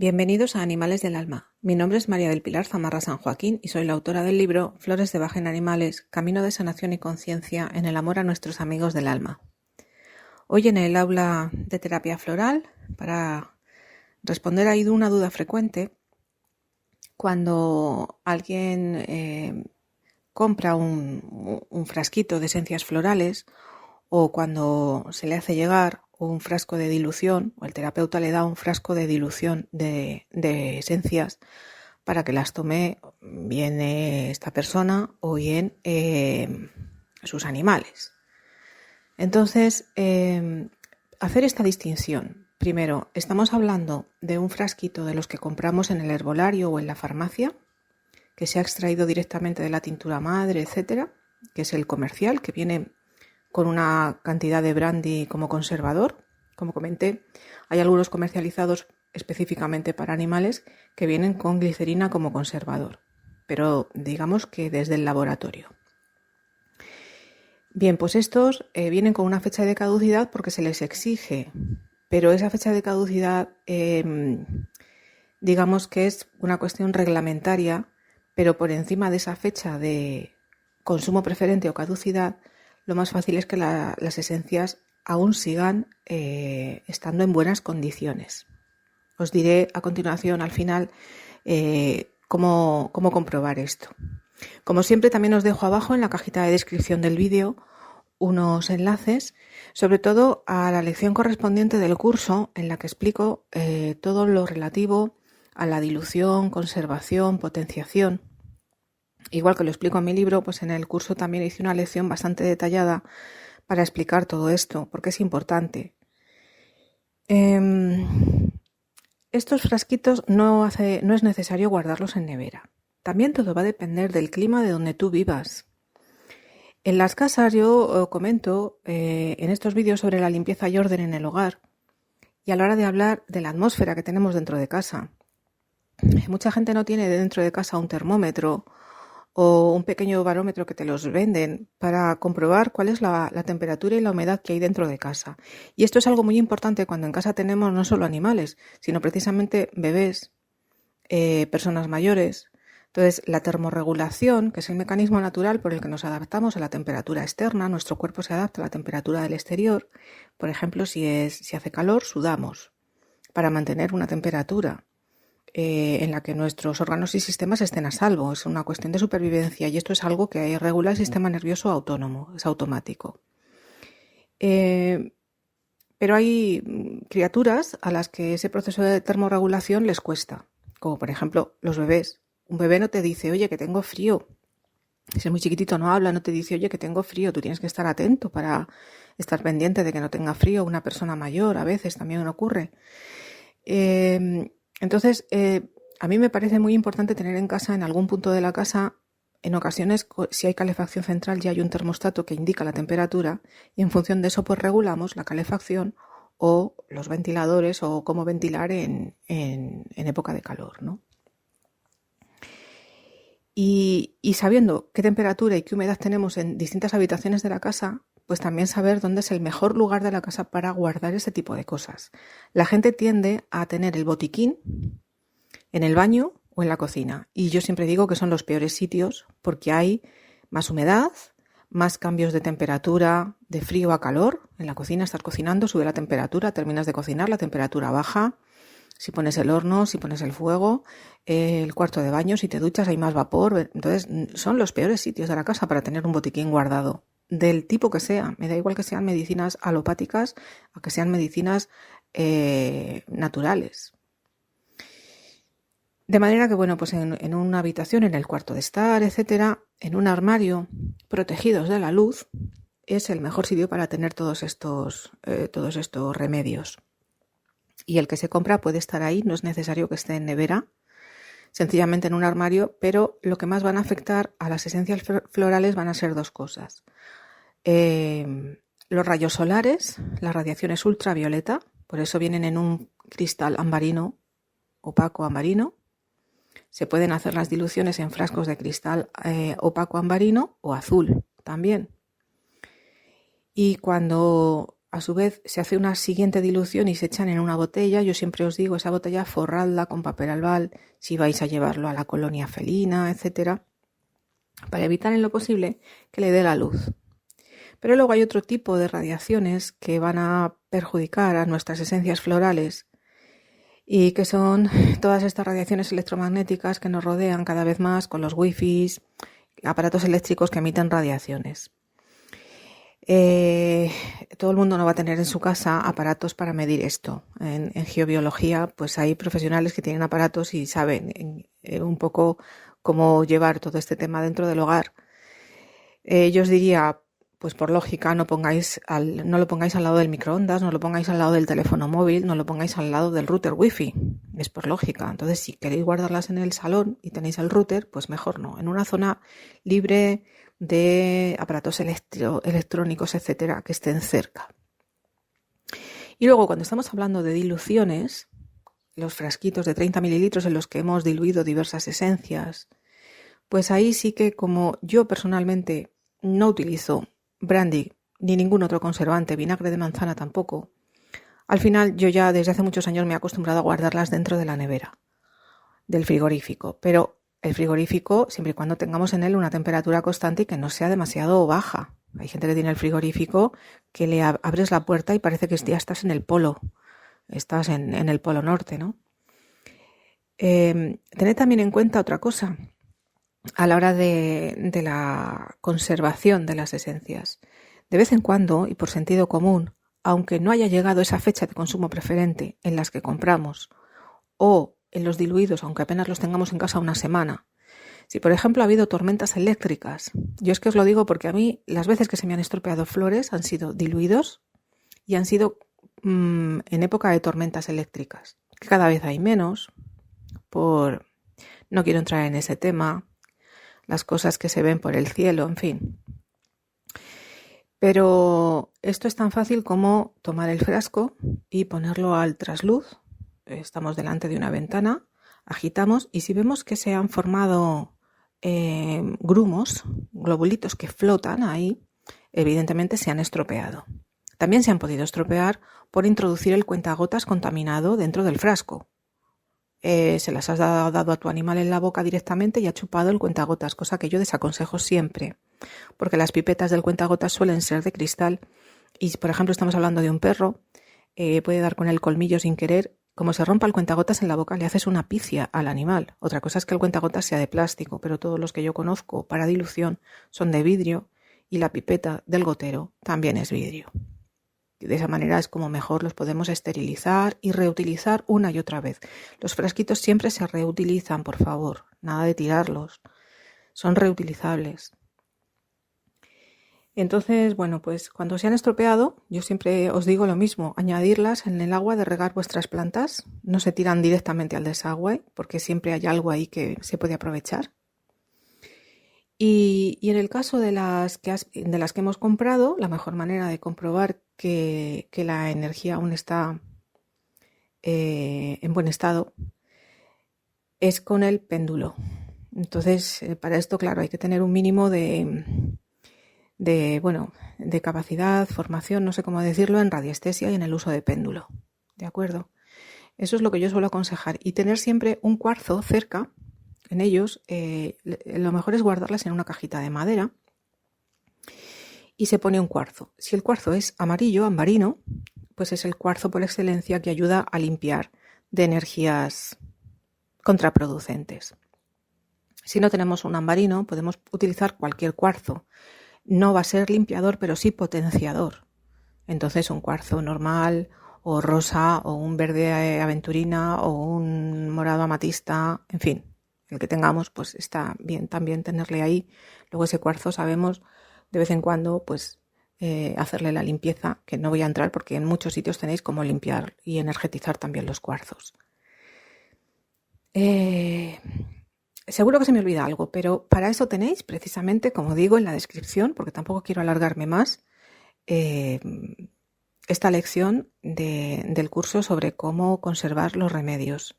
Bienvenidos a Animales del Alma. Mi nombre es María del Pilar Zamarra San Joaquín y soy la autora del libro Flores de Bach en Animales, Camino de Sanación y Conciencia en el amor a nuestros amigos del alma. Hoy en el aula de terapia floral, para responder a una duda frecuente, cuando alguien compra un frasquito de esencias florales o cuando se le hace llegar un frasco de dilución o el terapeuta le da un frasco de dilución de esencias para que las tome bien esta persona o bien sus animales. Entonces, hacer esta distinción. Primero, estamos hablando de un frasquito de los que compramos en el herbolario o en la farmacia, que se ha extraído directamente de la tintura madre, etcétera, que es el comercial, que viene con una cantidad de brandy como conservador. Como comenté, hay algunos comercializados específicamente para animales que vienen con glicerina como conservador, pero digamos que desde el laboratorio. Bien, pues estos vienen con una fecha de caducidad porque se les exige, pero esa fecha de caducidad digamos que es una cuestión reglamentaria, pero por encima de esa fecha de consumo preferente o caducidad, lo más fácil es que las esencias aún sigan estando en buenas condiciones. Os diré a continuación, al final, cómo comprobar esto. Como siempre, también os dejo abajo en la cajita de descripción del vídeo unos enlaces, sobre todo a la lección correspondiente del curso, en la que explico todo lo relativo a la dilución, conservación, potenciación. Igual que lo explico en mi libro, pues en el curso también hice una lección bastante detallada para explicar todo esto, porque es importante. Estos frasquitos no es necesario guardarlos en nevera. También todo va a depender del clima de donde tú vivas. En las casas yo comento en estos vídeos sobre la limpieza y orden en el hogar y a la hora de hablar de la atmósfera que tenemos dentro de casa. Mucha gente no tiene dentro de casa un termómetro o un pequeño barómetro que te los venden para comprobar cuál es la temperatura y la humedad que hay dentro de casa. Y esto es algo muy importante cuando en casa tenemos no solo animales, sino precisamente bebés, personas mayores. Entonces, la termorregulación, que es el mecanismo natural por el que nos adaptamos a la temperatura externa, nuestro cuerpo se adapta a la temperatura del exterior. Por ejemplo, si hace calor, sudamos para mantener una temperatura en la que nuestros órganos y sistemas estén a salvo. Es una cuestión de supervivencia y esto es algo que regula el sistema nervioso autónomo, es automático. Pero hay criaturas a las que ese proceso de termorregulación les cuesta, como por ejemplo los bebés. Un bebé no te dice, oye, que tengo frío. Si es muy chiquitito no habla, no te dice, oye, que tengo frío. Tú tienes que estar atento para estar pendiente de que no tenga frío. Una persona mayor a veces también ocurre. Entonces, a mí me parece muy importante tener en casa, en algún punto de la casa, en ocasiones, si hay calefacción central, ya hay un termostato que indica la temperatura y en función de eso pues regulamos la calefacción o los ventiladores o cómo ventilar en época de calor, ¿no? Y sabiendo qué temperatura y qué humedad tenemos en distintas habitaciones de la casa, pues también saber dónde es el mejor lugar de la casa para guardar ese tipo de cosas. La gente tiende a tener el botiquín en el baño o en la cocina. Y yo siempre digo que son los peores sitios porque hay más humedad, más cambios de temperatura, de frío a calor. En la cocina estás cocinando, sube la temperatura, terminas de cocinar, la temperatura baja. Si pones el horno, si pones el fuego, el cuarto de baño, si te duchas hay más vapor. Entonces son los peores sitios de la casa para tener un botiquín guardado. Del tipo que sea, me da igual que sean medicinas alopáticas o que sean medicinas naturales. De manera que, bueno, pues en una habitación, en el cuarto de estar, etcétera, en un armario, protegidos de la luz, es el mejor sitio para tener todos estos remedios. Y el que se compra puede estar ahí, no es necesario que esté en nevera, sencillamente en un armario, pero lo que más van a afectar a las esencias florales van a ser dos cosas. Los rayos solares, las radiaciones ultravioleta, por eso vienen en un cristal ambarino, opaco ambarino. Se pueden hacer las diluciones en frascos de cristal opaco ambarino o azul también. Y cuando a su vez se hace una siguiente dilución y se echan en una botella. Yo siempre os digo, esa botella forradla con papel albal si vais a llevarlo a la colonia felina, etcétera, para evitar en lo posible que le dé la luz. Pero luego hay otro tipo de radiaciones que van a perjudicar a nuestras esencias florales y que son todas estas radiaciones electromagnéticas que nos rodean cada vez más con los wifis, aparatos eléctricos que emiten radiaciones. Todo el mundo no va a tener en su casa aparatos para medir esto. En geobiología pues hay profesionales que tienen aparatos y saben un poco cómo llevar todo este tema dentro del hogar. Yo os diría, pues por lógica, no lo pongáis al lado del microondas, no lo pongáis al lado del teléfono móvil, no lo pongáis al lado del router wifi. Es por lógica. Entonces, si queréis guardarlas en el salón y tenéis el router, pues mejor no. En una zona libre de aparatos electrónicos, etcétera, que estén cerca. Y luego, cuando estamos hablando de diluciones, los frasquitos de 30 mililitros en los que hemos diluido diversas esencias, pues ahí sí que, como yo personalmente no utilizo brandy ni ningún otro conservante, vinagre de manzana tampoco, al final yo ya desde hace muchos años me he acostumbrado a guardarlas dentro de la nevera, del frigorífico, pero el frigorífico siempre y cuando tengamos en él una temperatura constante y que no sea demasiado baja. Hay gente que tiene el frigorífico que le abres la puerta y parece que ya estás en el polo, estás en el polo norte, ¿no? Tened también en cuenta otra cosa a la hora de la conservación de las esencias. De vez en cuando, y por sentido común, aunque no haya llegado esa fecha de consumo preferente en las que compramos, o en los diluidos, aunque apenas los tengamos en casa una semana, si por ejemplo ha habido tormentas eléctricas, yo es que os lo digo porque a mí las veces que se me han estropeado flores han sido diluidos y han sido en época de tormentas eléctricas, que cada vez hay menos, no quiero entrar en ese tema, las cosas que se ven por el cielo, en fin. Pero esto es tan fácil como tomar el frasco y ponerlo al trasluz. Estamos delante de una ventana, agitamos y si vemos que se han formado grumos, globulitos que flotan ahí, evidentemente se han estropeado. También se han podido estropear por introducir el cuentagotas contaminado dentro del frasco. Se las has dado a tu animal en la boca directamente y ha chupado el cuentagotas, cosa que yo desaconsejo siempre, porque las pipetas del cuentagotas suelen ser de cristal y, por ejemplo, estamos hablando de un perro, puede dar con el colmillo sin querer. Como se rompa el cuentagotas en la boca, le haces una picia al animal. Otra cosa es que el cuentagotas sea de plástico, pero todos los que yo conozco para dilución son de vidrio y la pipeta del gotero también es vidrio. De esa manera es como mejor los podemos esterilizar y reutilizar una y otra vez. Los frasquitos siempre se reutilizan, por favor, nada de tirarlos. Son reutilizables. Entonces, bueno, pues cuando se han estropeado, yo siempre os digo lo mismo, añadirlas en el agua de regar vuestras plantas. No se tiran directamente al desagüe, porque siempre hay algo ahí que se puede aprovechar. Y en el caso de las que hemos comprado, la mejor manera de comprobar que la energía aún está en buen estado es con el péndulo. Entonces, para esto, claro, hay que tener un mínimo de capacidad, formación, no sé cómo decirlo, en radiestesia y en el uso de péndulo. ¿De acuerdo? Eso es lo que yo suelo aconsejar. Y tener siempre un cuarzo cerca. En ellos, lo mejor es guardarlas en una cajita de madera y se pone un cuarzo. Si el cuarzo es amarillo, ambarino, pues es el cuarzo por excelencia que ayuda a limpiar de energías contraproducentes. Si no tenemos un ambarino, podemos utilizar cualquier cuarzo. No va a ser limpiador, pero sí potenciador. Entonces un cuarzo normal o rosa o un verde aventurina o un morado amatista, en fin, el que tengamos, pues está bien también tenerle ahí. Luego ese cuarzo sabemos de vez en cuando pues hacerle la limpieza, que no voy a entrar porque en muchos sitios tenéis cómo limpiar y energetizar también los cuarzos. Seguro que se me olvida algo, pero para eso tenéis precisamente, como digo en la descripción, porque tampoco quiero alargarme más, esta lección del curso sobre cómo conservar los remedios.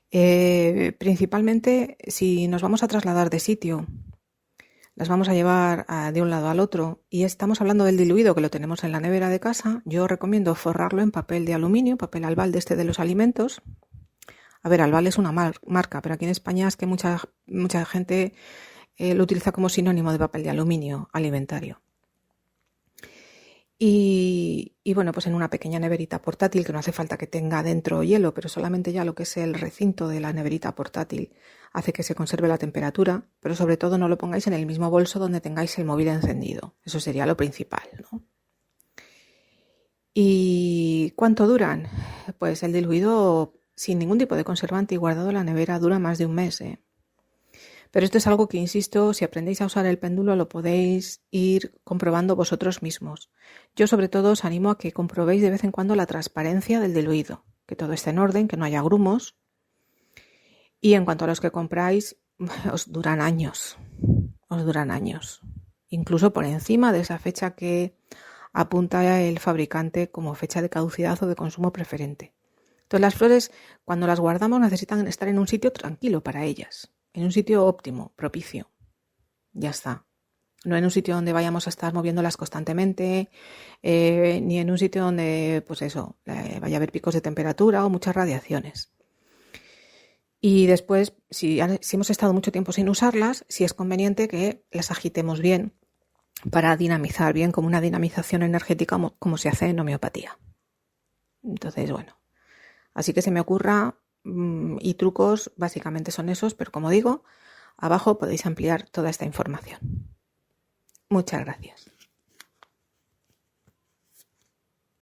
Principalmente si nos vamos a trasladar de sitio, las vamos a llevar de un lado al otro y estamos hablando del diluido que lo tenemos en la nevera de casa, yo recomiendo forrarlo en papel de aluminio, papel albal de de los alimentos. A ver, albal es una marca, pero aquí en España es que mucha gente lo utiliza como sinónimo de papel de aluminio alimentario. Y bueno, pues en una pequeña neverita portátil, que no hace falta que tenga dentro hielo, pero solamente ya lo que es el recinto de la neverita portátil hace que se conserve la temperatura, pero sobre todo no lo pongáis en el mismo bolso donde tengáis el móvil encendido. Eso sería lo principal, ¿no? ¿Y cuánto duran? Pues el diluido sin ningún tipo de conservante y guardado en la nevera dura más de un mes, ¿eh? Pero esto es algo que, insisto, si aprendéis a usar el péndulo lo podéis ir comprobando vosotros mismos. Yo sobre todo os animo a que comprobéis de vez en cuando la transparencia del diluido, que todo esté en orden, que no haya grumos. Y en cuanto a los que compráis, os duran años, incluso por encima de esa fecha que apunta el fabricante como fecha de caducidad o de consumo preferente. Entonces las flores, cuando las guardamos, necesitan estar en un sitio tranquilo para ellas, en un sitio óptimo, propicio. Ya está. No en un sitio donde vayamos a estar moviéndolas constantemente, ni en un sitio donde, pues eso, vaya a haber picos de temperatura o muchas radiaciones. Y después, si hemos estado mucho tiempo sin usarlas, sí es conveniente que las agitemos bien para dinamizar bien, como una dinamización energética como se hace en homeopatía. Entonces, bueno, así que se me ocurra y trucos básicamente son esos, pero como digo, abajo podéis ampliar toda esta información. Muchas gracias.